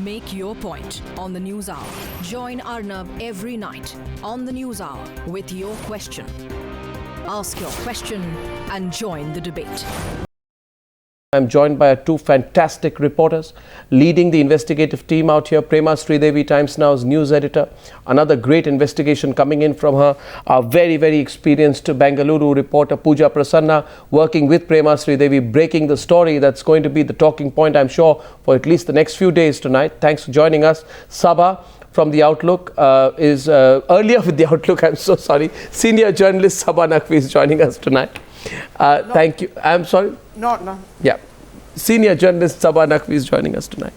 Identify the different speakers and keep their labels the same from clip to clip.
Speaker 1: Make your point on the News Hour. Join Arnab every night on the News Hour with your question. Ask your question and join the debate.
Speaker 2: I'm joined by two fantastic reporters leading the investigative team out here. Prema Sridevi, Times Now's news editor. Another great investigation coming in from her. Our very, very experienced Bengaluru reporter Pooja Prasanna, working with Prema Sridevi, breaking the story that's going to be the talking point, I'm sure, for at least the next few days tonight. Thanks for joining us. Saba from The Outlook is earlier with The Outlook, I'm so sorry. Senior journalist Saba Naqvi is joining us tonight. Thank you. I'm sorry.
Speaker 3: No.
Speaker 2: Yeah. Senior journalist Saba Naqvi is joining us tonight.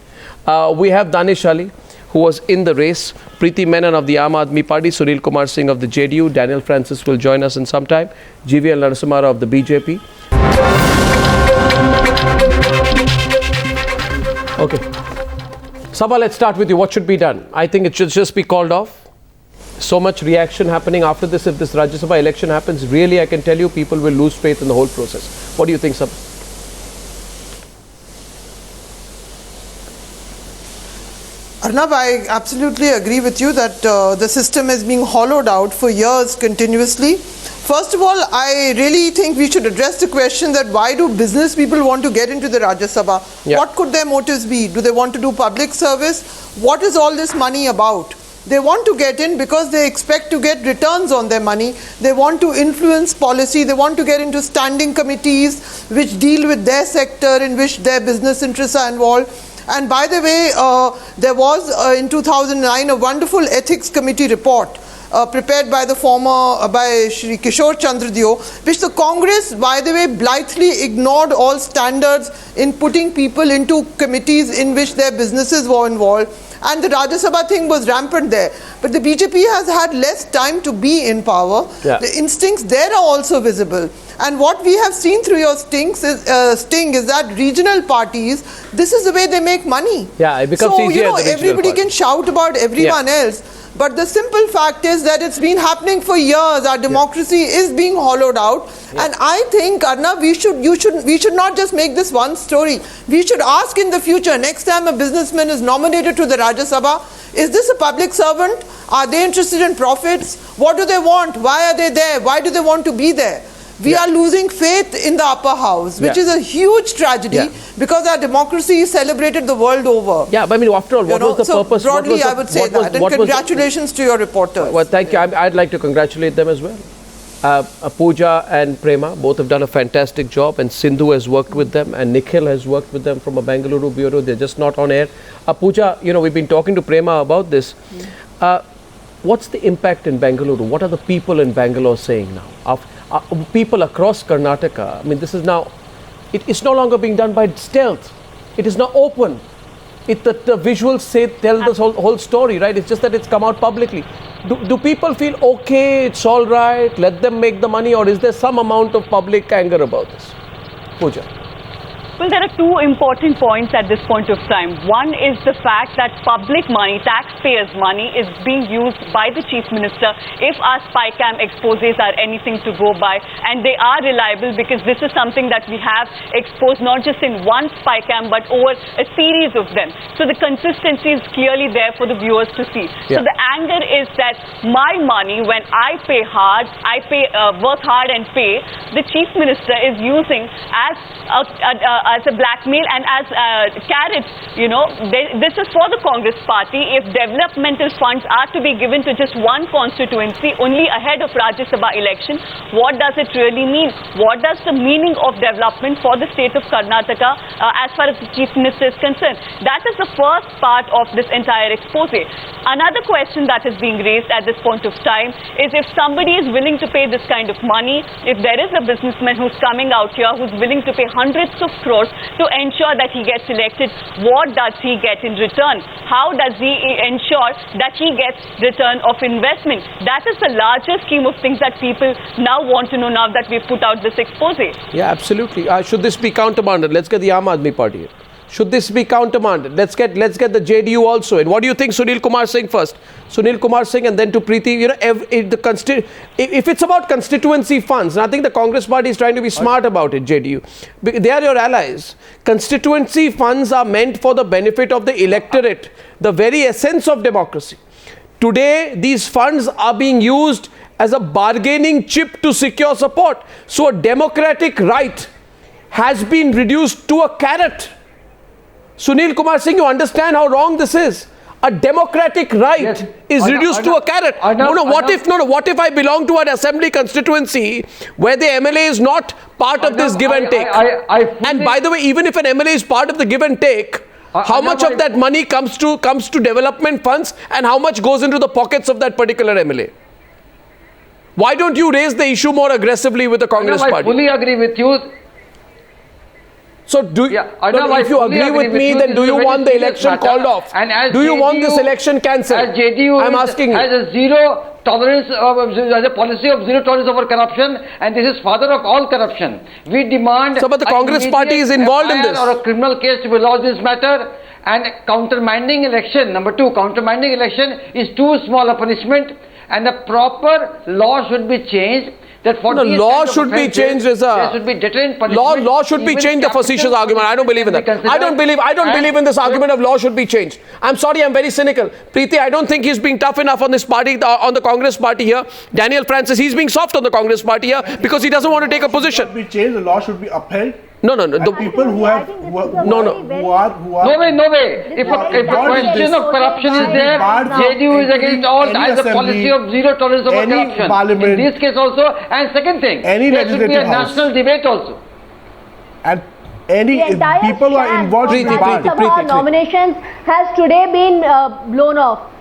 Speaker 2: We have Danish Ali, who was in the race. Preeti Menon of the Aam Aadmi Party. Sunil Kumar Singh of the JDU. Daniel Francis will join us in some time. GVL Narasimha Rao of the BJP. Okay. Saba, let's start with you. What should be done? I think it should just be called off. So much reaction happening after this. If this Rajya Sabha election happens, really, I can tell you, people will lose faith in the whole process. What do you think, Saba?
Speaker 3: Arnab, I absolutely agree with you that the system is being hollowed out for years continuously. First of all, I really think we should address the question that why do business people want to get into the Rajya Sabha? Yeah. What could their motives be? Do they want to do public service? What is all this money about? They want to get in because they expect to get returns on their money. They want to influence policy. They want to get into standing committees which deal with their sector, in which their business interests are involved. And by the way, there was in 2009 a wonderful ethics committee report prepared by the by Shri Kishore Chandradeo, which the Congress, by the way, blithely ignored all standards in putting people into committees in which their businesses were involved. And the Rajya Sabha thing was rampant there. But the BJP has had less time to be in power. Yeah. The instincts there are also visible. And what we have seen through your sting is that regional parties, this is the way they make money.
Speaker 2: Yeah, it becomes easier.
Speaker 3: So, everybody can shout about everyone else. But the simple fact is that it's been happening for years. Our democracy is being hollowed out. Yeah. And I think, Arnab, we should not just make this one story. We should ask in the future, next time a businessman is nominated to the Rajya Sabha, is this a public servant? Are they interested in profits? What do they want? Why are they there? Why do they want to be there? We are losing faith in the upper house, which is a huge tragedy because our democracy is celebrated the world over.
Speaker 2: Yeah, but I mean, after all, what was the purpose?
Speaker 3: Broadly, I would say that. And congratulations to your reporters.
Speaker 2: Well, thank you. I'd like to congratulate them as well. Pooja and Prema both have done a fantastic job, and Sindhu has worked with them, and Nikhil has worked with them from a Bengaluru bureau. They're just not on air. Pooja, we've been talking to Prema about this. What's the impact in Bengaluru? What are the people in Bangalore saying now? People across Karnataka, I mean, this is now, it's no longer being done by stealth. It is now open. The visuals tell this whole story, right? It's just that it's come out publicly. Do people feel, okay, it's all right, let them make the money, or is there some amount of public anger about this? Pooja.
Speaker 4: Well, there are two important points at this point of time. One is the fact that public money, taxpayers' money, is being used by the Chief Minister if our spy cam exposés are anything to go by. And they are reliable because this is something that we have exposed not just in one spy cam but over a series of them. So the consistency is clearly there for the viewers to see. Yeah. So the anger is that my money, when I pay hard, work hard and pay, the Chief Minister is using as a blackmail and as carrots. This is for the Congress party. If developmental funds are to be given to just one constituency only ahead of Rajya Sabha election, what does it really mean? What does the meaning of development for the state of Karnataka as far as the Chief Minister is concerned? That is the first part of this entire expose. Another question that is being raised at this point of time is if somebody is willing to pay this kind of money, if there is a businessman who's coming out here who's willing to pay hundreds of crores to ensure that he gets elected, what does he get in return? How does he ensure that he gets return of investment? That is the larger scheme of things that people now want to know now that we've put out this expose.
Speaker 2: Yeah, absolutely. Should this be countermanded? Let's get the Aam Aadmi Party. Should this be countermanded? Let's get the JDU also in. What do you think, Sunil Kumar Singh first? Sunil Kumar Singh and then to Preeti. You know, if it's about constituency funds, and I think the Congress party is trying to be smart about it, JDU. They are your allies. Constituency funds are meant for the benefit of the electorate, the very essence of democracy. Today, these funds are being used as a bargaining chip to secure support. So a democratic right has been reduced to a carrot. Sunil Kumar Singh, you understand how wrong this is? A democratic right is reduced to a carrot. What if I belong to an assembly constituency where the MLA is not part of this give and take? And by the way, even if an MLA is part of the give and take, how much of that money comes to development funds and how much goes into the pockets of that particular MLA? Why don't you raise the issue more aggressively with the Congress party?
Speaker 5: I fully agree with you.
Speaker 2: So if you agree with me, then do you want the election called off? And do you want this election cancelled?
Speaker 5: As JDU
Speaker 2: I'm asking you.
Speaker 5: Has a zero tolerance, as a policy of zero tolerance over corruption, and this is father of all corruption. We demand.
Speaker 2: So, but the Congress party is involved in this.
Speaker 5: Or a criminal case to be lodged in this matter. And countermanding election, number two, countermanding election is too small a punishment, and the proper law should be changed. That for
Speaker 2: law should be changed,
Speaker 5: there should be deterrent punishment.
Speaker 2: Law should be changed. The facetious argument. I don't believe in that. I don't believe in this argument of law should be changed. I'm sorry, I'm very cynical. Preeti, I don't think he's being tough enough on this party, on the Congress party here. Daniel Francis, he's being soft on the Congress party here because he doesn't want to take a position.
Speaker 6: Should be changed. The law should be upheld.
Speaker 2: No.
Speaker 6: The people who are.
Speaker 5: No way. If a question of corruption is there, JDU is against all. Has a policy of zero tolerance over corruption. In this case also, and second thing, there should be a national debate also.
Speaker 6: And people who are involved in the
Speaker 7: Rajya Sabha nominations has today been blown off.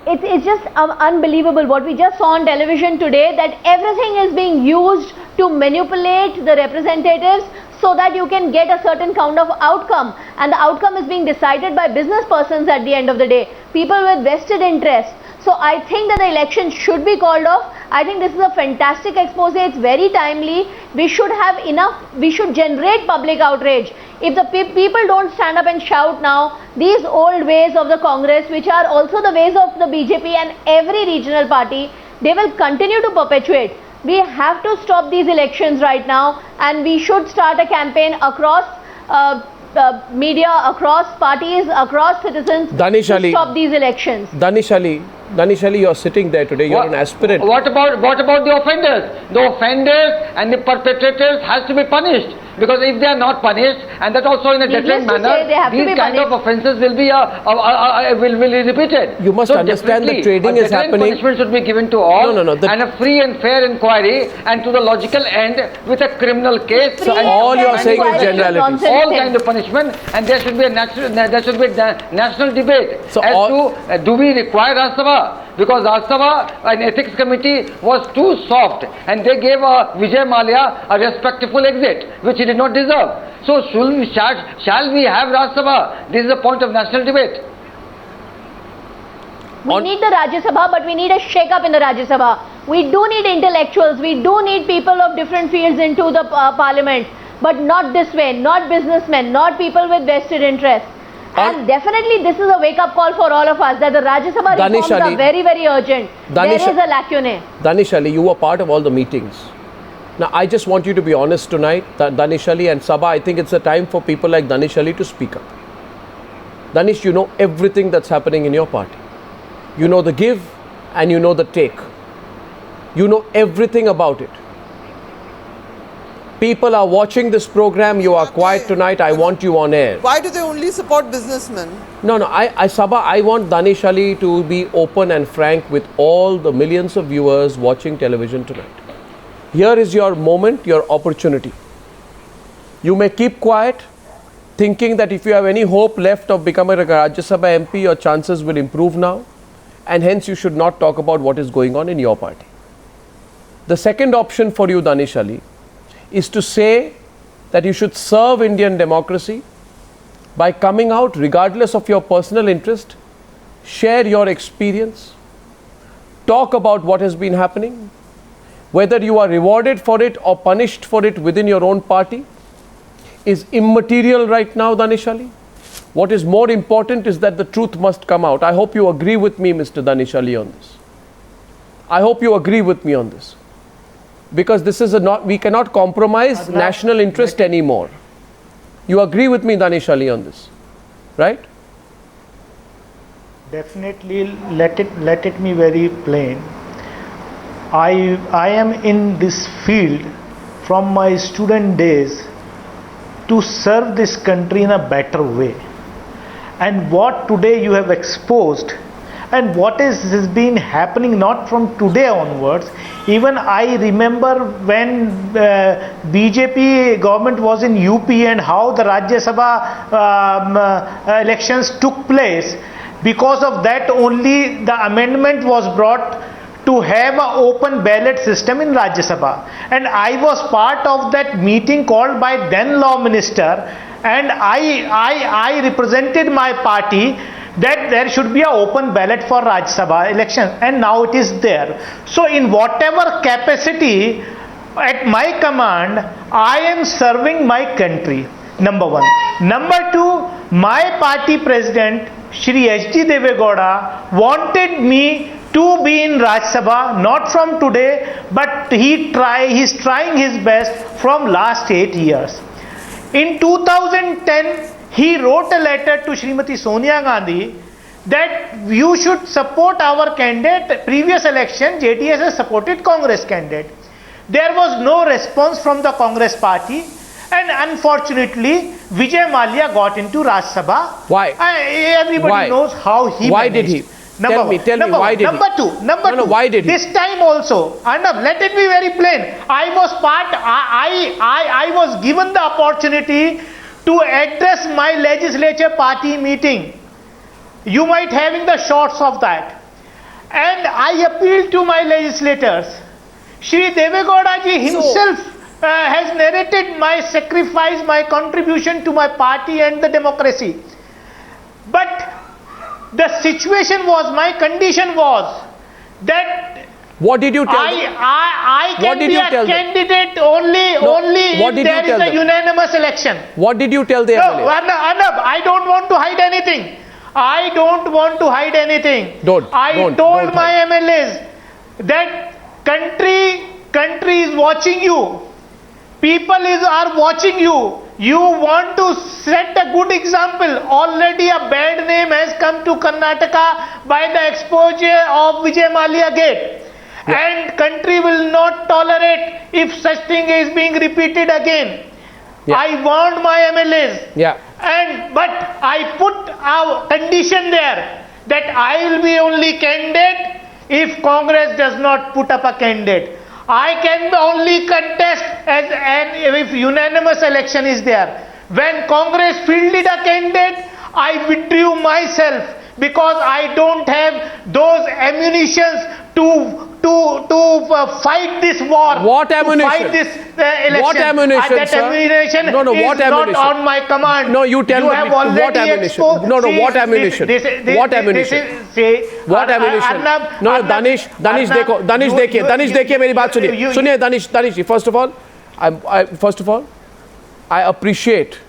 Speaker 7: It's just unbelievable what we just saw on television today, that everything is being used to manipulate the representatives so that you can get a certain kind of outcome, and the outcome is being decided by business persons at the end of the day, people with vested interest. So I think that the election should be called off. I think this is a fantastic expose. It's very timely. We should have enough, we should generate public outrage. If the people don't stand up and shout now, these old ways of the Congress, which are also the ways of the BJP and every regional party, they will continue to perpetuate. We have to stop these elections right now, and we should start a campaign across media, across parties, across citizens to stop these elections.
Speaker 2: Danish Ali, you're sitting there today. You're an aspirant.
Speaker 5: What about the offenders? The offenders and the perpetrators has to be punished, because if they are not punished, and that also in a deterrent manner, these kind of offences will be repeated.
Speaker 2: You must understand the trading is happening.
Speaker 5: Punishment should be given to all, and a free and fair inquiry, and to the logical end with a criminal case.
Speaker 2: So all you are saying is generalities.
Speaker 5: All kind of punishment, and there should be a national debate as to do we require Rajya Sabha? Because Rajya Sabha, an ethics committee, was too soft, and they gave Vijay Mallya a respectful exit, which he did not deserve. So shall we have Rajya Sabha? This is a point of national debate.
Speaker 7: We need the Rajya Sabha, but we need a shake-up in the Rajya Sabha. We do need intellectuals, we do need people of different fields into the parliament, but not this way, not businessmen, not people with vested interests. And definitely this is a wake-up call for all of us, that the Rajya Sabha reforms are very, very urgent. There is a lacune.
Speaker 2: Danish Ali, you were part of all the meetings. Now, I just want you to be honest tonight, Danish Ali and Saba. I think it's a time for people like Danish Ali to speak up. Danish, you know everything that's happening in your party. You know the give and you know the take. You know everything about it. People are watching this program. You are quiet tonight. I want you on air.
Speaker 3: Why do they only support businessmen?
Speaker 2: No. Saba, I want Danish Ali to be open and frank with all the millions of viewers watching television tonight. Here is your moment, your opportunity. You may keep quiet, thinking that if you have any hope left of becoming a Rajya Sabha MP, your chances will improve now, and hence you should not talk about what is going on in your party. The second option for you, Danish Ali, is to say that you should serve Indian democracy by coming out regardless of your personal interest, share your experience, talk about what has been happening, whether you are rewarded for it or punished for it within your own party. is immaterial right now, Danish Ali. What is more important is that the truth must come out. I hope you agree with me, Mr. Danish Ali, on this. I hope you agree with me on this. Because this is we cannot compromise national interest anymore. You agree with me, Danish Ali, on this, right?
Speaker 8: Definitely, let it be very plain. I am in this field from my student days to serve this country in a better way. And what today you have exposed and what has been happening not from today onwards, even I remember when BJP government was in UP and how the Rajya Sabha elections took place. Because of that only the amendment was brought to have an open ballot system in Rajya Sabha. And I was part of that meeting called by then Law Minister, and I represented my party that there should be an open ballot for Rajya Sabha election, and now it is there. So in whatever capacity at my command, I am serving my country, number one. Number two, my party president Shri H.D. Devegowda wanted me to be in Rajya Sabha, not from today, but he's trying his best from last 8 years. In 2010, he wrote a letter to Srimati Sonia Gandhi that you should support our candidate. Previous election, JDS has supported Congress candidate. There was no response from the Congress party. And unfortunately, Vijay Mallya got into Rajya Sabha.
Speaker 2: Why?
Speaker 8: Everybody knows how he
Speaker 2: Why
Speaker 8: managed.
Speaker 2: did he? Tell me, why did he?
Speaker 8: Number two.
Speaker 2: Why did he?
Speaker 8: This time also, Arnab, let it be very plain. I was given the opportunity to address my legislature party meeting. You might having the shots of that. And I appealed to my legislators. Shri Devegowda ji himself has narrated my sacrifice, my contribution to my party and the democracy. But the situation was, my condition was that
Speaker 2: what did you tell
Speaker 8: I can be a candidate only if there is a unanimous election.
Speaker 2: What did you tell the MLAs?
Speaker 8: Arnab, I don't want to hide anything. I told my MLAs that country is watching you. People are watching you. You want to set a good example. Already a bad name has come to Karnataka by the exposure of Vijay Mallya gate. Yeah. And country will not tolerate if such thing is being repeated again. Yeah. I warned my MLAs. Yeah. But I put a condition there that I will be only candidate if Congress does not put up a candidate. I can only contest if unanimous election is there. When Congress fielded a candidate, I withdrew myself because I don't have those ammunitions to fight this war.
Speaker 2: What ammunition?
Speaker 8: To fight this election.
Speaker 2: What ammunition,
Speaker 8: that ammunition
Speaker 2: No, what
Speaker 8: is
Speaker 2: ammunition?
Speaker 8: not on my command.
Speaker 2: No, you tell me. What ammunition? What ammunition? What ammunition? What ammunition? No, Danish देखिए मेरी बात सुनिए Danish. First of all, I appreciate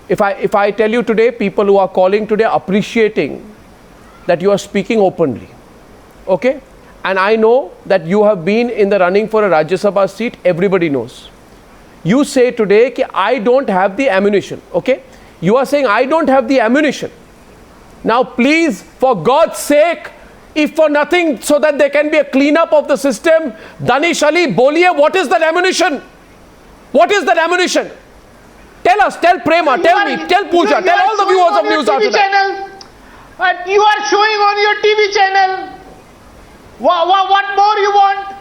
Speaker 2: if I tell you today, people who are calling today appreciating that you are speaking openly. Okay? And I know that you have been in the running for a Rajya Sabha seat, everybody knows. You say today that I don't have the ammunition, okay? You are saying I don't have the ammunition. Now please, for God's sake, if for nothing, so that there can be a cleanup of the system, Danish Ali, boliye, what is that ammunition? What is that ammunition? Tell us, tell Prema, tell me, tell Pooja, tell all the viewers of Newshour today.
Speaker 8: But you are showing on your TV channel. What more you want?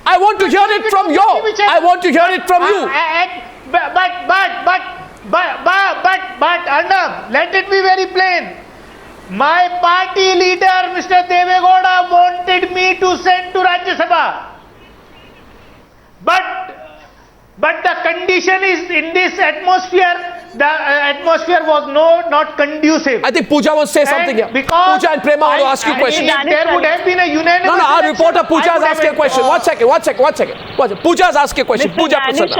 Speaker 2: I want to hear it from you. I want to hear it from you.
Speaker 8: But Arnab, let it be very plain. My party leader, Mr. Devegowda, wanted me to send to Rajya Sabha. But the condition is in this atmosphere. The atmosphere was not conducive.
Speaker 2: I think Pooja wants to say something here. Pooja and Prema want to ask you a question.
Speaker 8: There would have been a unanimous.
Speaker 2: No, our reporter Pooja is asking a question. One second. Pooja is asking a question. Pooja Prasanna.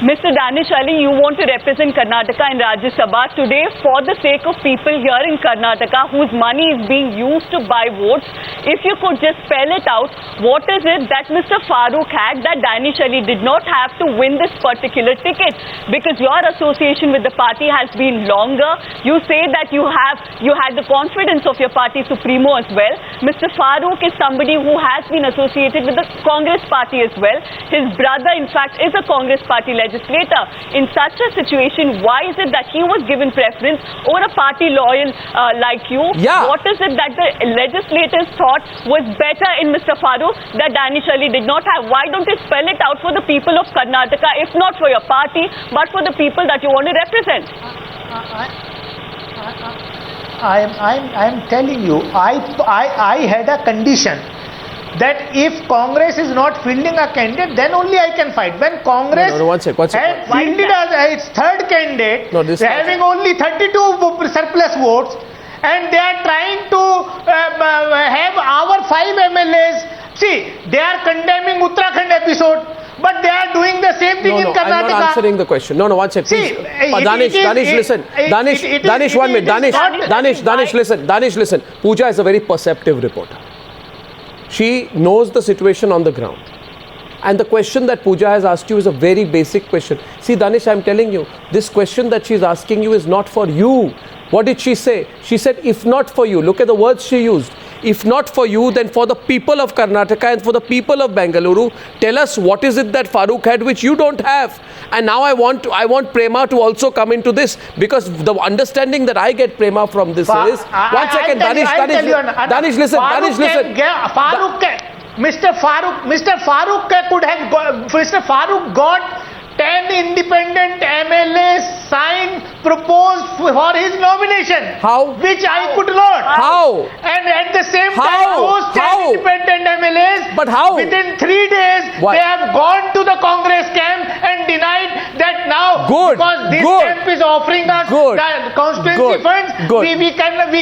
Speaker 4: Mr. Danish Ali, you want to represent Karnataka in Rajya Sabha today for the sake of people here in Karnataka whose money is being used to buy votes. If you could just spell it out, what is it that Mr. Farooq had that Danish Ali did not have to win this particular ticket? Because your association with the party has been longer. You say that you had the confidence of your party supremo as well. Mr. Farooq is somebody who has been associated with the Congress party as well. His brother, in fact, is a Congress party legislator. In such a situation, why is it that he was given preference over a party loyal like you?
Speaker 2: Yeah.
Speaker 4: What is it that the legislators thought was better in Mr. Farooq that Danish Ali did not have? Why don't you spell it out for the people of Karnataka, if not for your party, but for the people that you want to represent?
Speaker 8: I'm telling you, I had a condition that if Congress is not fielding a candidate, then only I can fight. When Congress had fielded its third candidate, having only 32 surplus votes, and they are trying to have our 5 MLAs. See, they are condemning Uttarakhand episode, but they are doing the same thing in Karnataka.
Speaker 2: I'm not answering the question. No, one second.
Speaker 8: See,
Speaker 2: Danish, listen. Danish, 1 minute. Danish, listen. Pooja is a very perceptive reporter. She knows the situation on the ground. And the question that Pooja has asked you is a very basic question. See, Danish, I'm telling you, this question that she's asking you is not for you. What did she say? She said, if not for you. Look at the words she used. If not for you, then for the people of Karnataka and for the people of Bengaluru, tell us what is it that Farooq had which you don't have. And now I want Prema to also come into this, because the understanding that I get, Prema, from this is... One second, Danish, listen.
Speaker 8: Mr. Farooq got 10 independent MLAs signed, proposed for his nomination.
Speaker 2: How?
Speaker 8: Which I could not.
Speaker 2: How?
Speaker 8: And at the same time, those 10 independent MLAs,
Speaker 2: but how?
Speaker 8: Within 3 days, they have gone to the Congress camp and denied that now, because this camp is offering us the constituency funds, we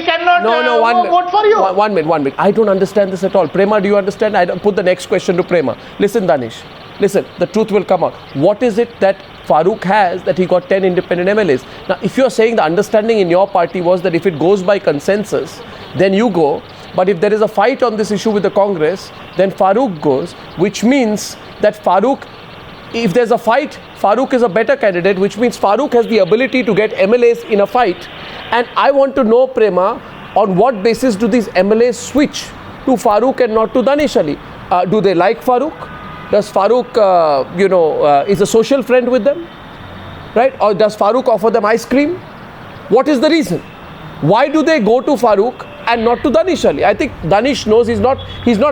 Speaker 8: cannot vote for you.
Speaker 2: One minute. I don't understand this at all. Prema, do you understand? I put the next question to Prema. Listen, Danish. Listen, the truth will come out. What is it that Farooq has that he got 10 independent MLAs? Now, if you're saying the understanding in your party was that if it goes by consensus, then you go. But if there is a fight on this issue with the Congress, then Farooq goes, which means that Farooq, if there's a fight, Farooq is a better candidate, which means Farooq has the ability to get MLAs in a fight. And I want to know, Prema, on what basis do these MLAs switch to Farooq and not to Danish Ali? Do they like Farooq? Does Farooq, is a social friend with them? Right? Or does Farooq offer them ice cream? What is the reason? Why do they go to Farooq and not to Danish Ali? I think Danish knows he's not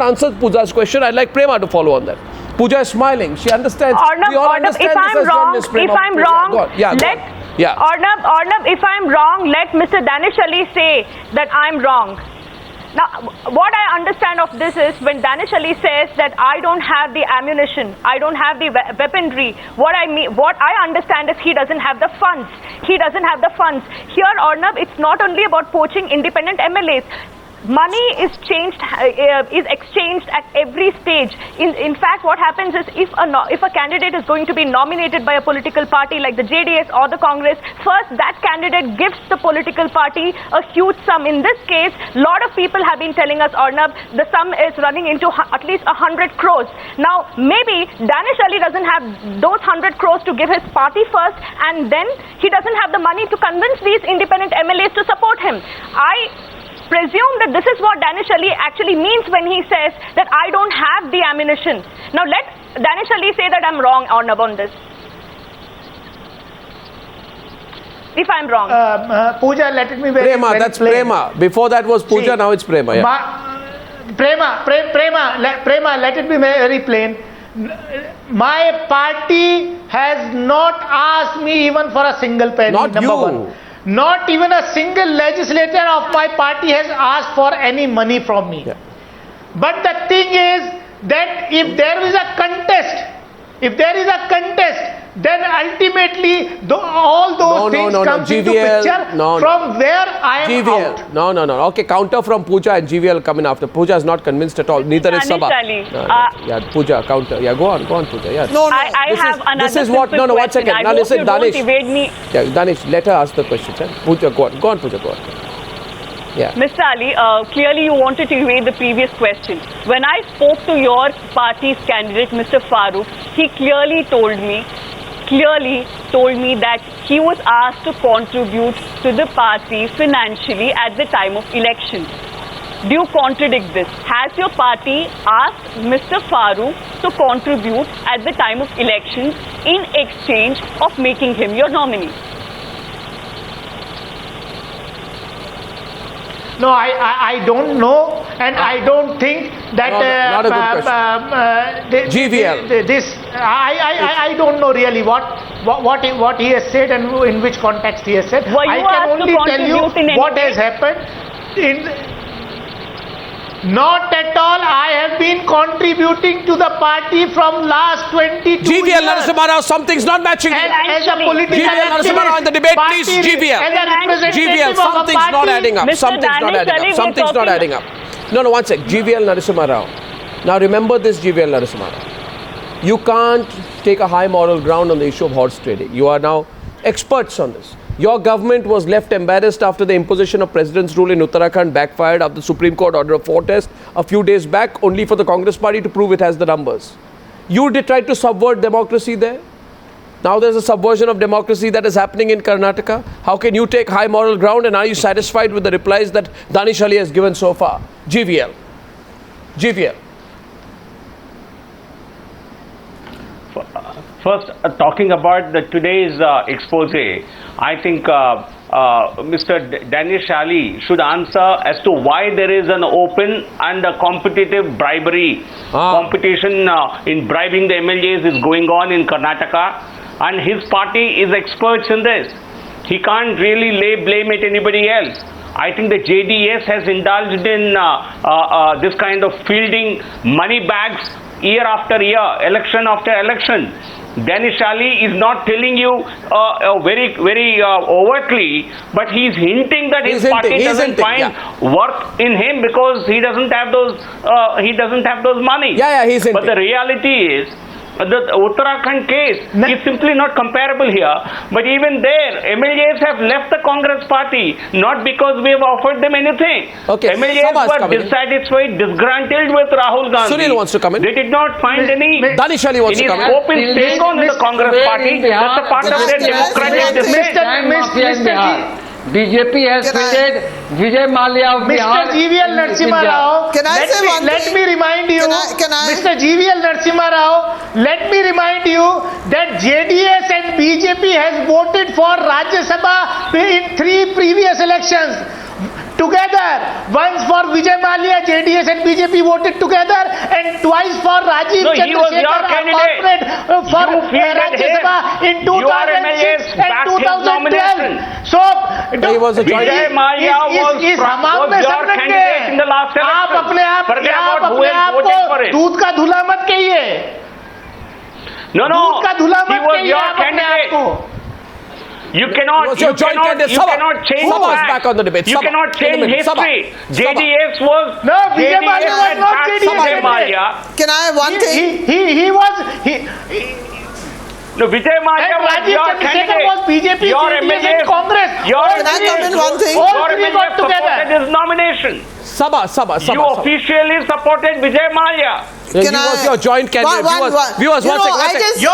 Speaker 2: answered Pooja's question. I'd like Prema to follow on that. Pooja is smiling. She understands.
Speaker 9: Arnab,
Speaker 2: we all understand
Speaker 9: if I'm wrong, let Mr. Danish Ali say that I'm wrong. Now, what I understand of this is when Danish Ali says that I don't have the ammunition, I don't have the weaponry, what I understand is he doesn't have the funds. He doesn't have the funds. Here, Arnab, it's not only about poaching independent MLAs. Money is exchanged at every stage. In fact, what happens is if a candidate is going to be nominated by a political party like the JDS or the Congress, first that candidate gives the political party a huge sum. In this case, a lot of people have been telling us, Arnab, the sum is running into at least 100 crores. Now, maybe Danish Ali doesn't have those 100 crores to give his party first, and then he doesn't have the money to convince these independent MLAs to support him. I presume that this is what Danish Ali actually means when he says that I don't have the ammunition. Now let Danish Ali say that I'm wrong, Arnab, on this. If I'm wrong.
Speaker 8: Pooja, let it be very
Speaker 2: Prema,
Speaker 8: very
Speaker 2: that's
Speaker 8: plain.
Speaker 2: Prema. Before that was Pooja, now it's Prema. Yeah.
Speaker 8: Prema, let it be very plain. My party has not asked me even for a single penny.
Speaker 2: Not
Speaker 8: number
Speaker 2: you.
Speaker 8: one. Not even a single legislator of my party has asked for any money from me. Yeah. But the thing is that if there is a contest, then ultimately all those things come into picture from where I am
Speaker 2: GVL.
Speaker 8: out.
Speaker 2: No. Okay, counter from Pooja and GVL coming after. Pooja is not convinced at all. Neither is Saba. Yeah, Pooja, counter. Yeah, go on, Pooja. Yeah.
Speaker 4: No. I have another
Speaker 2: This is what, no, 1 second. Now listen, Danish.
Speaker 4: Yeah,
Speaker 2: Danish, let her ask the question. Pooja, go on, Pooja, go on. Yeah.
Speaker 4: Mr. Ali, clearly you wanted to evade the previous question. When I spoke to your party's candidate, Mr. Farooq, he clearly told me that he was asked to contribute to the party financially at the time of election. Do you contradict this? Has your party asked Mr. Farooq to contribute at the time of elections in exchange of making him your nominee?
Speaker 8: No, I don't know, and I don't think that
Speaker 2: not a good question. GVL.
Speaker 8: I don't know really what he has said and in which context he has said. I can only tell you what has happened. Not at all. I have been contributing to the party from last 22 years.
Speaker 2: GVL Narasimha Rao, something's not matching.
Speaker 8: As a political
Speaker 2: GVL Narasimha Rao in the debate, please. GVL.
Speaker 8: GVL,
Speaker 2: something's not adding up. Something's not adding up. No, 1 sec. GVL Narasimha Rao. Now remember this, GVL Narasimha Rao. You can't take a high moral ground on the issue of horse trading. You are now experts on this. Your government was left embarrassed after the imposition of President's rule in Uttarakhand backfired after the Supreme Court order of protest a few days back, only for the Congress party to prove it has the numbers. You did try to subvert democracy there. Now there's a subversion of democracy that is happening in Karnataka. How can you take high moral ground, and are you satisfied with the replies that Danish Ali has given so far? GVL.
Speaker 10: First, talking about today's expose, I think Mr. Danish Ali should answer as to why there is an open and a competitive bribery competition in bribing the MLAs is going on in Karnataka, and his party is experts in this. He can't really lay blame at anybody else. I think the JDS has indulged in this kind of fielding money bags year after year, election after election. Danish Ali is not telling you very overtly, but he's hinting that his party doesn't find worth in him because he doesn't have those money.
Speaker 2: He's hinting.
Speaker 10: But the reality is, the Uttarakhand case is simply not comparable here. But even there, MLAs have left the Congress party, not because we have offered them anything.
Speaker 2: Okay.
Speaker 10: MLAs were dissatisfied, disgruntled with Rahul Gandhi.
Speaker 2: Sunil wants to come in.
Speaker 10: They did not find any
Speaker 2: Danish Ali wants to come in.
Speaker 10: scope in staying on in the Congress party. That's a part of their democratic decision.
Speaker 5: BJP has fitted Vijay Mallya of Bihar.
Speaker 8: Mr. GVL Narasimha Rao, let me remind you, Mr. GVL Narasimha Rao, let me remind you that JDS and BJP has voted for Rajya Sabha in 3 previous elections. Together, once for Vijay Mallya, JDS and BJP voted together, and twice for Rajiv Chandrasekhar, corporate for Rajya Sabha in 2006 and 2012. So,
Speaker 10: Vijay Mallya was your candidate in the last election.
Speaker 8: आप अपने आप को दूध का धुला मत कहिए. दूध का धुला मत कहिए आप अपने आप को.
Speaker 10: You cannot change facts. You cannot change history. JDS was
Speaker 8: Vijay Mallya was not
Speaker 10: Vijay Mallya.
Speaker 3: Can I have one thing?
Speaker 10: No, Vijay Mallya was your candidate.
Speaker 8: Was BJP,
Speaker 10: your
Speaker 8: MLAs, Congress.
Speaker 3: Can I come in one thing?
Speaker 10: Your MLAs supported his nomination.
Speaker 2: Saba.
Speaker 10: You officially supported Vijay Mallya.
Speaker 2: He was your joint candidate. Viewers, one second.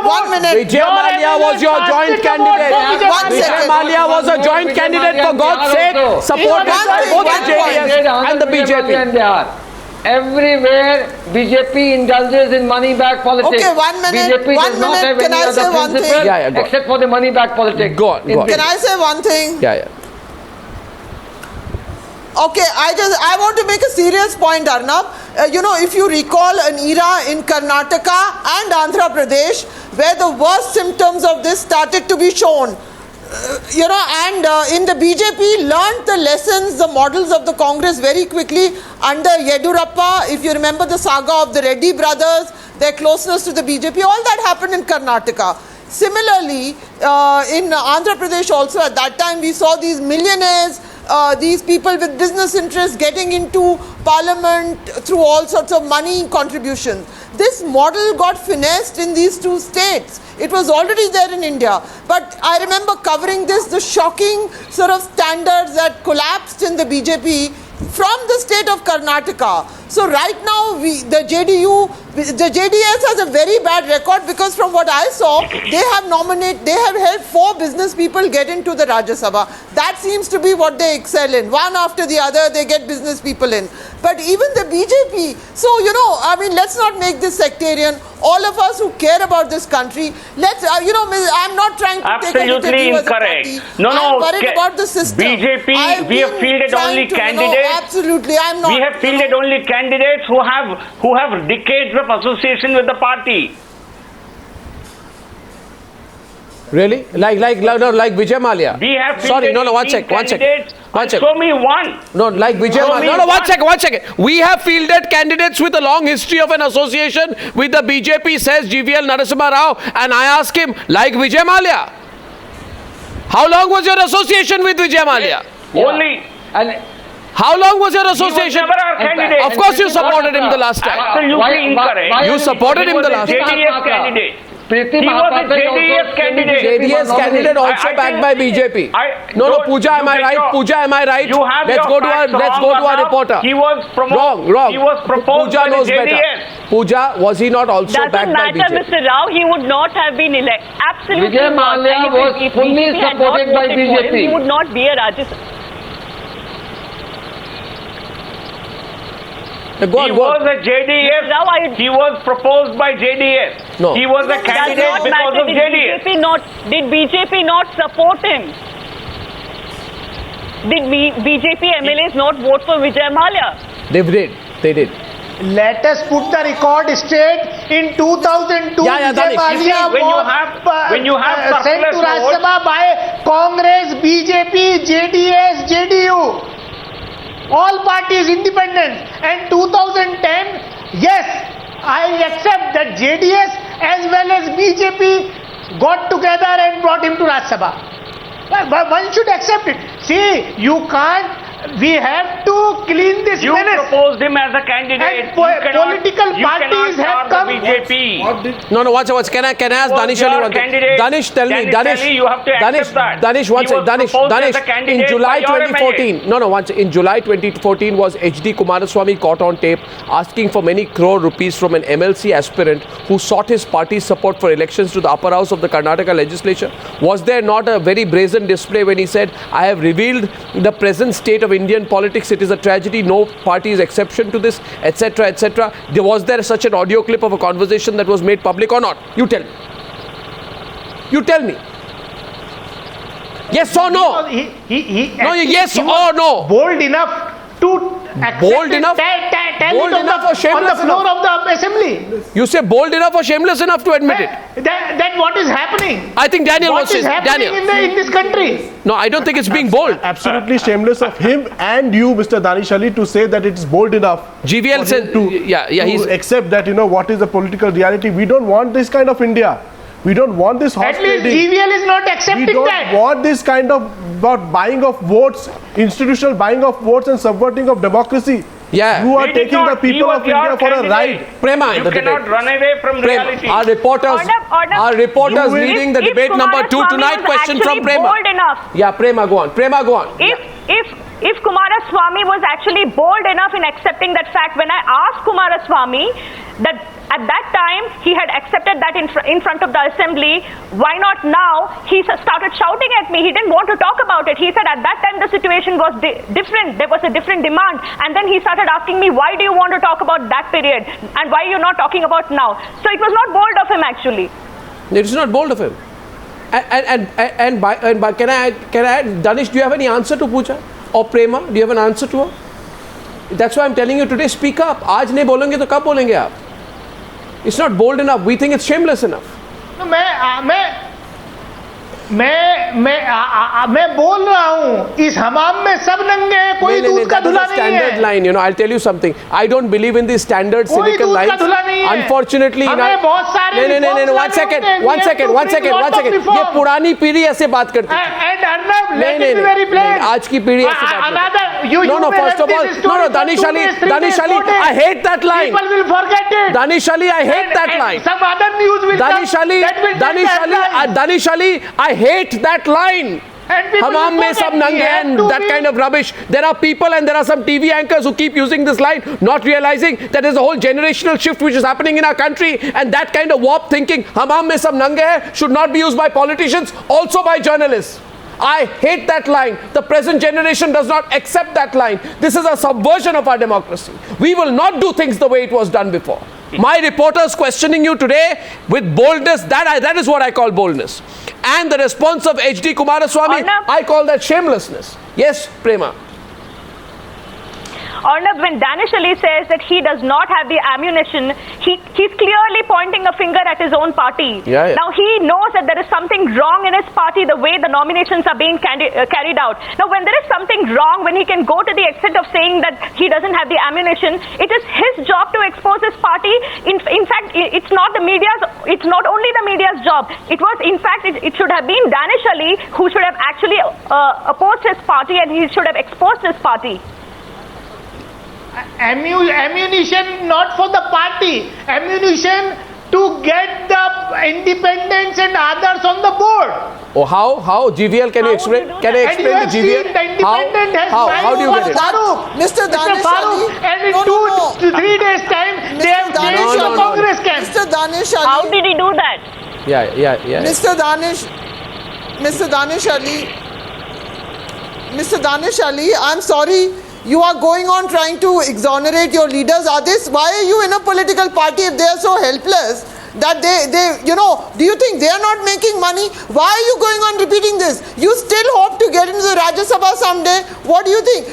Speaker 3: One minute.
Speaker 2: Vijay Mallya was your joint candidate. Vijay Mallya was a joint candidate, for God's sake, supported by both the JDS and the BJP.
Speaker 5: Everywhere BJP indulges in money back politics.
Speaker 3: Okay, 1 minute.
Speaker 5: BJP does not have
Speaker 3: Can
Speaker 5: any
Speaker 3: I say
Speaker 5: other
Speaker 3: one thing?
Speaker 5: principle except for the money back politics.
Speaker 2: Go on.
Speaker 3: Can I say one thing?
Speaker 2: Yeah.
Speaker 3: Okay, I want to make a serious point, Arnab. If you recall an era in Karnataka and Andhra Pradesh where the worst symptoms of this started to be shown. And in the BJP learned the lessons, the models of the Congress very quickly under Yedurappa. If you remember the saga of the Reddy brothers, their closeness to the BJP, all that happened in Karnataka. Similarly, in Andhra Pradesh also at that time we saw these millionaires, these people with business interests getting into parliament through all sorts of money contributions. This model got finessed in these two states. It was already there in India. But I remember covering this, the shocking sort of standards that collapsed in the BJP from the state of Karnataka. So right now, the JDS has a very bad record because from what I saw, they have helped 4 business people get into the Rajya Sabha. That seems to be what they excel in. One after the other, they get business people in. But even the BJP, so let's not make this sectarian. All of us who care about this country, let's, I'm not trying to
Speaker 10: absolutely
Speaker 3: take a
Speaker 10: incorrect.
Speaker 3: I'm worried about the system.
Speaker 10: BJP, we have fielded only candidates.
Speaker 3: Absolutely, I'm not.
Speaker 10: We have fielded only candidates who have decades of association with the party.
Speaker 2: Really? Like Vijay Mallya?
Speaker 10: We have
Speaker 2: Sorry, one sec.
Speaker 10: Show me one.
Speaker 2: No, like Vijay Mallya. No, one second. We have fielded candidates with a long history of an association with the BJP, says GVL Narasimha Rao. And I ask him, like Vijay Mallya, how long was your association with Vijay Mallya?
Speaker 10: Only.
Speaker 2: How long was your association?
Speaker 10: He was never our candidate.
Speaker 2: Of course you supported him the last time.
Speaker 10: Absolutely incorrect.
Speaker 2: You supported him the last time.
Speaker 10: JDS candidate. He was a JDS candidate.
Speaker 2: JDS candidate also backed by BJP. No, Pooja, am I right? Pooja, am I right? Let's go to our reporter.
Speaker 10: He was promoted.
Speaker 2: Wrong.
Speaker 10: He was proposed
Speaker 2: Pooja
Speaker 10: by
Speaker 2: knows
Speaker 10: the JDS.
Speaker 2: better. Pooja, was he not also backed by BJP?
Speaker 9: Doesn't matter, Mr. Rao. He would not have been elected. Absolutely
Speaker 5: Vijay Mallya was fully supported by BJP.
Speaker 9: He would not be a Rajya Sabha.
Speaker 10: He was a JDS. He was proposed by JDS.
Speaker 2: No.
Speaker 10: He was a candidate because of JDS.
Speaker 9: Did BJP not support him? Did BJP MLAs not vote for Vijay Mallya?
Speaker 2: They did.
Speaker 8: Let us put the record straight. In 2002,
Speaker 2: Danish.
Speaker 10: When you have
Speaker 8: sent to Rajya Sabha by Congress, BJP, JDS, JDU. All parties independent. And 2010, yes, I accept that JDS as well as BJP got together and brought him to Rajya Sabha. But one should accept it. See, you can't. We have to clean this
Speaker 10: You
Speaker 8: menace.
Speaker 10: proposed him as a candidate.
Speaker 8: And political parties have come.
Speaker 10: BJP.
Speaker 2: No, watch. Can I ask Danish only one thing? Danish, tell me. Danish,
Speaker 10: you have to accept that.
Speaker 2: Danish, one second. Danish. In July 2014. In July 2014 was HD Kumaraswamy caught on tape asking for many crore rupees from an MLC aspirant who sought his party's support for elections to the upper house of the Karnataka legislature. Was there not a very brazen display when he said, I have revealed the present state of Indian politics, it is a tragedy, no party is exception to this, etc., etc. Was there such an audio clip of a conversation that was made public or not? You tell me. Yes or no? Yes or no?
Speaker 8: Bold enough to accept
Speaker 2: bold enough?
Speaker 8: Bold enough or shameless on the floor of the assembly.
Speaker 2: You say bold enough or shameless enough to admit it?
Speaker 8: That what is happening?
Speaker 2: I think Daniel
Speaker 8: what is happening in this country?
Speaker 2: No, I don't think it's being bold.
Speaker 6: Absolutely shameless of him and you, Mr. Danish Ali, to say that it's bold enough.
Speaker 2: GVL said
Speaker 6: to accept that, what is the political reality. We don't want this kind of India. We don't want this horse trading.
Speaker 8: At least GVL is not accepting that.
Speaker 6: We don't want this kind of buying of votes, institutional buying of votes and subverting of democracy.
Speaker 2: Yeah.
Speaker 6: You are taking the people of India for a ride.
Speaker 2: Prema,
Speaker 10: you cannot run away from reality.
Speaker 2: Our reporters leading the debate number 2 tonight. Question from Prema.
Speaker 9: Bold enough.
Speaker 2: Yeah, Prema, go on.
Speaker 9: If Kumaraswamy was actually bold enough in accepting that fact, when I asked Kumaraswamy that at that time he had accepted that in front of the assembly, why not now? He started shouting at me. He didn't want to talk about it. He said at that time the situation was different. There was a different demand. And then he started asking me, why do you want to talk about that period? And why you're not talking about now? So it was not bold of him actually.
Speaker 2: It is not bold of him. And can I add, Danish, do you have any answer to Pooja? Or Prema, do you have an answer to her? That's why I'm telling you today, speak up. आज नहीं बोलेंगे तो कब बोलेंगे आप? It's not bold enough. We think it's shameless enough.
Speaker 8: No, मैं बोल रहा हूँ इस हमाम में सब नंगे हैं, कोई दूध का धुला नहीं है.
Speaker 2: Standard line, you know. I'll tell you something. I don't believe in these standard cynical lines. Unfortunately,
Speaker 8: हमें बहुत सारे
Speaker 2: no. One second. ये पुरानी पीढ़ी ऐसे बात करती है.
Speaker 8: And Arnab, let me be very plain.
Speaker 2: आज की पीढ़ी ऐसे बात करती है. No. First of all, no. Danish Ali, I hate that line.
Speaker 8: People will forget it.
Speaker 2: Danish Ali, I hate that line.
Speaker 8: Some other news will
Speaker 2: Danish Ali, I hate that line. Hamam mein sab nange hain, that kind of rubbish. There are people and there are some TV anchors who keep using this line, not realizing that there's a whole generational shift which is happening in our country, and that kind of warped thinking, hamam mein sab nange hain, should not be used by politicians, also by journalists. I hate that line. The present generation does not accept that line. This is a subversion of our democracy. We will not do things the way it was done before. My reporters questioning you today with boldness, that is what I call boldness. And the response of H.D. Kumaraswamy, I call that shamelessness. Yes, Prema.
Speaker 9: Arnab, when Danish Ali says that he does not have the ammunition, he's clearly pointing a finger at his own party.
Speaker 2: Yeah.
Speaker 9: Now, he knows that there is something wrong in his party, the way the nominations are being carried out. Now, when there is something wrong, when he can go to the extent of saying that he doesn't have the ammunition, it is his job to expose his party. In fact, it's not the media's, it's not only the media's job. It was, in fact, it should have been Danish Ali who should have actually opposed his party, and he should have exposed his party.
Speaker 8: Ammunition not for the party, ammunition to get the independents and others on the board.
Speaker 2: Oh, how? GVL, can you explain? Can I explain the GVL? How do you get it?
Speaker 3: Mr. Danish Ali.
Speaker 8: And in 2-3 days time, they have changed the Congress camp.
Speaker 3: Mr. Danish Ali.
Speaker 9: How did he do that?
Speaker 2: Yeah.
Speaker 3: Mr. Danish Ali, I'm sorry. You are going on trying to exonerate your leaders. Why are you in a political party if they are so helpless that they do you think they are not making money? Why are you going on repeating this? You still hope to get into the Rajya Sabha someday. What do you think?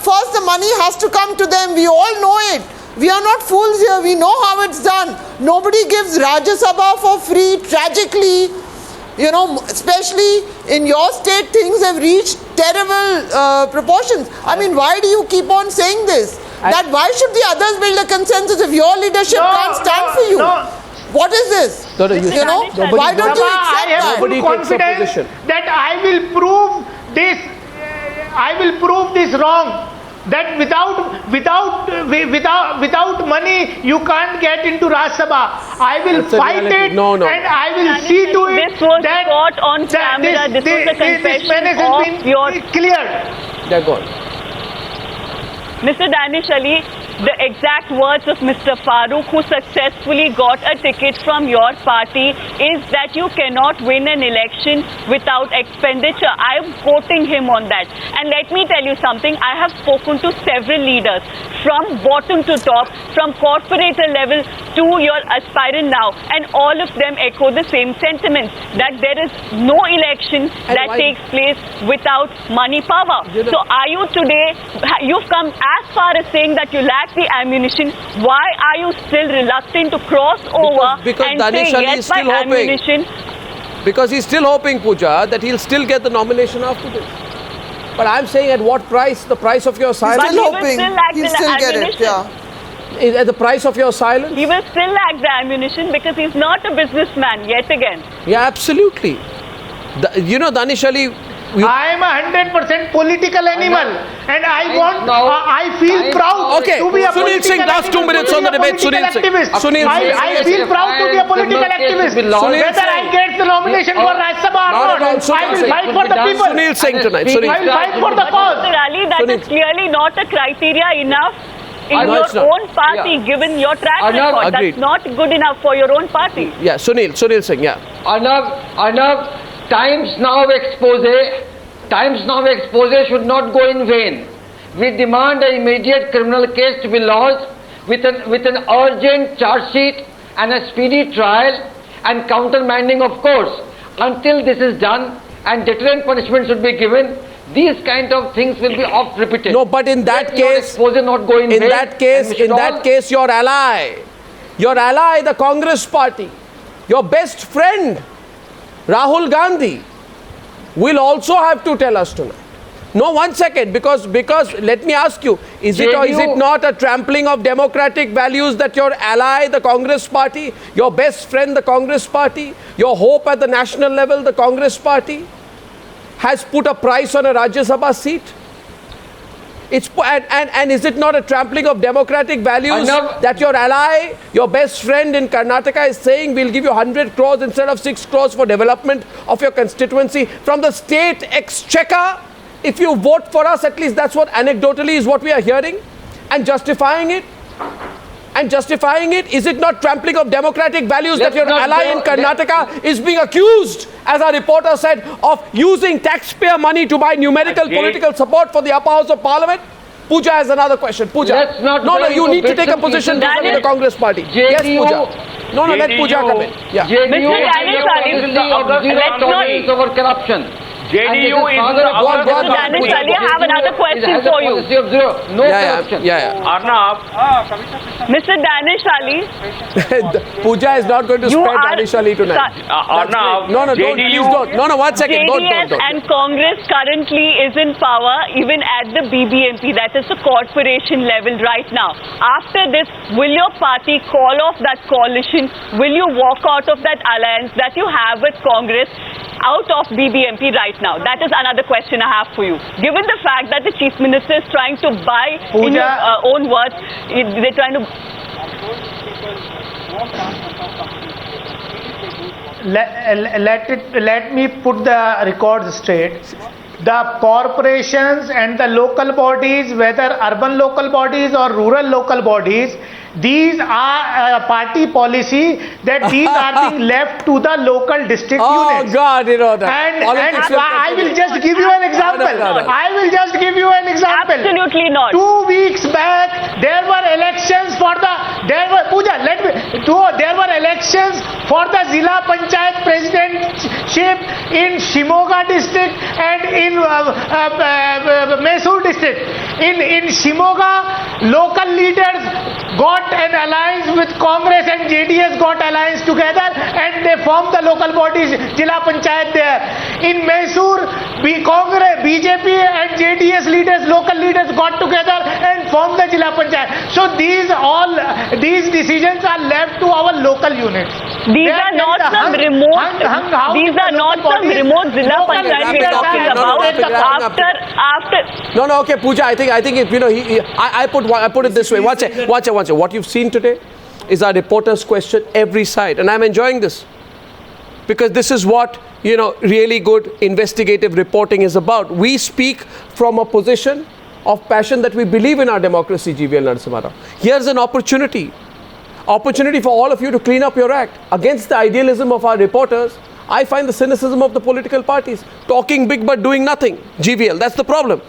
Speaker 3: First the money has to come to them. We all know it. We are not fools here. We know how it's done. Nobody gives Rajya Sabha for free, tragically. Especially in your state, things have reached terrible proportions. I mean, why do you keep on saying this? That why should the others build a consensus if your leadership can't stand for you? What is this? Why don't you accept that?
Speaker 8: I have full confidence that I will prove this wrong. That without money you can't get into Rajya Sabha. I will fight it, and I will see to it that
Speaker 9: caught on camera. This was a confession of your
Speaker 8: cleared.
Speaker 2: They're gone.
Speaker 9: Mr. Danish Ali, the exact words of Mr. Farooq, who successfully got a ticket from your party, is that you cannot win an election without expenditure. I am quoting him on that. And let me tell you something, I have spoken to several leaders from bottom to top, from corporator level to your aspirant now, and all of them echo the same sentiments, that there is no election that takes place without money power. So are you today, you've come as far as saying that you lack the ammunition. Why are you still reluctant to cross over and
Speaker 2: Danish
Speaker 9: say
Speaker 2: Ali
Speaker 9: yes
Speaker 2: is
Speaker 9: by
Speaker 2: still
Speaker 9: ammunition?
Speaker 2: Because he's still hoping, Pooja, that he'll still get the nomination after this. But I'm saying at what price? The price of your silence?
Speaker 3: He's still hoping. He'll still get it, yeah.
Speaker 2: At the price of your silence?
Speaker 9: He will still lack the ammunition because he's not a businessman yet again.
Speaker 2: Yeah, absolutely. Danish Ali,
Speaker 8: I am a 100% political animal, and I feel proud to be a
Speaker 2: Sunil Singh, last 2 minutes on the debate. Sunil Singh.
Speaker 8: I feel proud to be a political activist. Whether I get the nomination for Rajya Sabha or not, I will fight for the people.
Speaker 2: Sunil Singh tonight.
Speaker 8: I will fight for the cause.
Speaker 9: Mr. Ali, that is clearly not a criteria enough in your own party, given your track record. That's not good enough for your own party.
Speaker 2: Yeah, Sunil Singh, yeah.
Speaker 5: Arnab, Times Now expose should not go in vain. We demand an immediate criminal case to be lodged with an urgent charge sheet and a speedy trial and countermanding, of course. Until this is done and deterrent punishment should be given, these kind of things will be oft repeated.
Speaker 2: No, but in that case,
Speaker 5: not go in vain.
Speaker 2: that case, your ally, the Congress party, your best friend, Rahul Gandhi, will also have to tell us tonight. No, 1 second, because let me ask you, is it or is it not a trampling of democratic values that your ally, the Congress party, your best friend, the Congress party, your hope at the national level, the Congress party, has put a price on a Rajya Sabha seat? And is it not a trampling of democratic values that your ally, your best friend in Karnataka is saying we'll give you 100 crores instead of 6 crores for development of your constituency from the state exchequer? If you vote for us, at least that's what anecdotally is what we are hearing, and justifying it. Is it not trampling of democratic values that your ally in Karnataka is being accused, as our reporter said, of using taxpayer money to buy numerical political support for the upper house of parliament? Pooja has another question. Pooja. No, you need to take a position in the Congress party. Yes, Pooja. No, let Pooja come in. Yeah.
Speaker 5: Mr. Danish Ali, let's not over corruption.
Speaker 10: JDU is
Speaker 9: Mr. Danish Ali, I have another question for you.
Speaker 10: Arnab.
Speaker 9: Mr. Danish Ali.
Speaker 2: Pooja is not going to spare Danish Ali tonight.
Speaker 10: Arnab.
Speaker 2: No, please don't. No, 1 second.
Speaker 9: JDS
Speaker 2: don't.
Speaker 9: and Congress currently is in power even at the BBMP, that is the corporation level right now. After this, will your party call off that coalition? Will you walk out of that alliance that you have with Congress out of BBMP right now? That is another question I have for you. Given the fact that the Chief Minister is trying to buy, in your own words, they're trying to...
Speaker 8: Let me put the record straight. The corporations and the local bodies, whether urban local bodies or rural local bodies, these are party policy that these are being left to the local district units.
Speaker 2: Oh God, you know that.
Speaker 8: And I will just give you an example. I will just give you an example.
Speaker 9: Absolutely not.
Speaker 8: 2 weeks back, there were elections for the, there were elections for the Zilla Panchayat presidentship in Shimoga district and in Mysore district. In Shimoga, local leaders got an alliance with Congress and JDS got alliance together and they formed the local bodies, Zilla Panchayat there. In Mysore, Congress, BJP and JDS leaders, local leaders got together and formed the Zilla Panchayat. So these decisions are left to our local units.
Speaker 9: These are not some remote Zilla Panchayat we're talking about. After.
Speaker 2: No, okay, Pooja, I think if, I put it this way. Watch it. What you've seen today is our reporters question every side, and I'm enjoying this because this is what really good investigative reporting is about. We speak from a position of passion that we believe in our democracy, GVL Narasimha Rao. Here's an opportunity for all of you to clean up your act against the idealism of our reporters. I find the cynicism of the political parties talking big but doing nothing. GVL, that's the problem.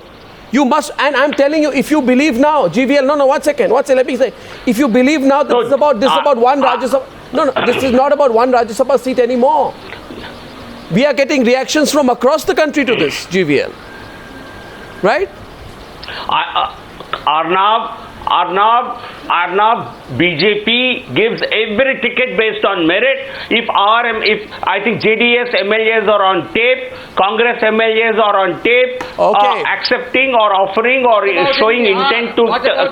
Speaker 2: You must, and I'm telling you, if you believe now, GVL, no, 1 second, let me say, if you believe now that this is about one Rajya Sabha, this is not about one Rajya Sabha seat anymore. We are getting reactions from across the country to this, GVL. Right?
Speaker 10: Arnab, BJP gives every ticket based on merit. If I think JDS MLAs are on tape, Congress MLAs are on tape, accepting or offering or showing intent to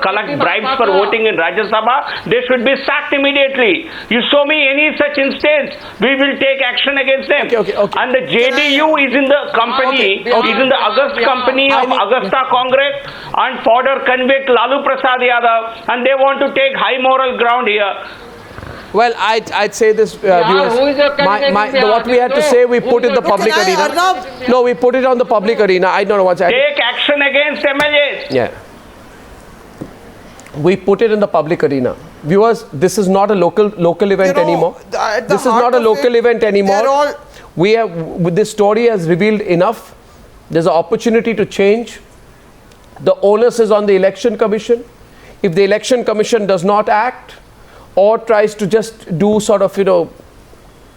Speaker 10: collect bribes for voting in Rajya Sabha, they should be sacked immediately. You show me any such instance, we will take action against them. And the JDU is in the company, is in the August company of Augusta Congress and fodder convict Lalu Prasad Yadav, and they want to take high moral ground here.
Speaker 2: Well, I'd say this, viewers, what we had to say, we put in the public arena. No, we put it on the public arena. I don't know what's happening.
Speaker 10: Take action against MLAs.
Speaker 2: Yeah. We put it in the public arena. Viewers, this is not a local event anymore. This is not a local event anymore. This story has revealed enough. There's an opportunity to change. The onus is on the Election Commission. If the Election Commission does not act or tries to just do sort of,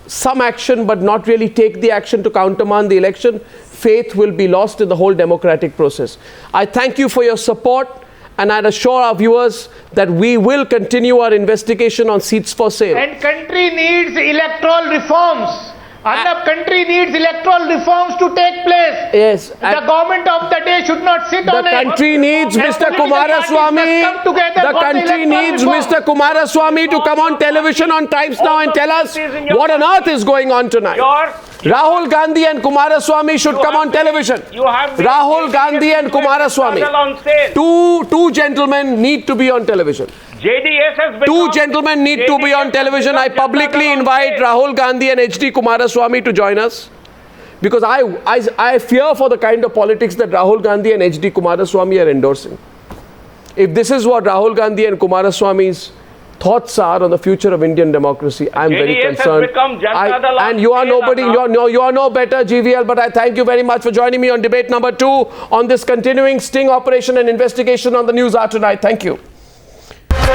Speaker 2: some action but not really take the action to countermand the election, faith will be lost in the whole democratic process. I thank you for your support, and I'd assure our viewers that we will continue our investigation on seats for sale.
Speaker 8: And country needs electoral reforms. Arnab, country needs electoral reforms to take place.
Speaker 2: Yes.
Speaker 8: The government of the day should not sit on it.
Speaker 2: The country needs Mr. Kumaraswamy. The country needs Mr. Kumaraswamy to come on television on Times Now and tell us what on earth is going on tonight. Rahul Gandhi and Kumaraswamy should come on television. Rahul Gandhi and Kumaraswamy. Two gentlemen need to be on television.
Speaker 10: JDS has
Speaker 2: Two gentlemen need to be on television. I publicly invite Rahul Gandhi and HD Kumaraswamy to join us. Because I fear for the kind of politics that Rahul Gandhi and HD Kumaraswamy are endorsing. If this is what Rahul Gandhi and Kumaraswamy's thoughts are on the future of Indian democracy, I am very concerned. And you are nobody, you are no better, GVL, but I thank you very much for joining me on debate number 2 on this continuing sting operation and investigation on the Newshour tonight. Thank you.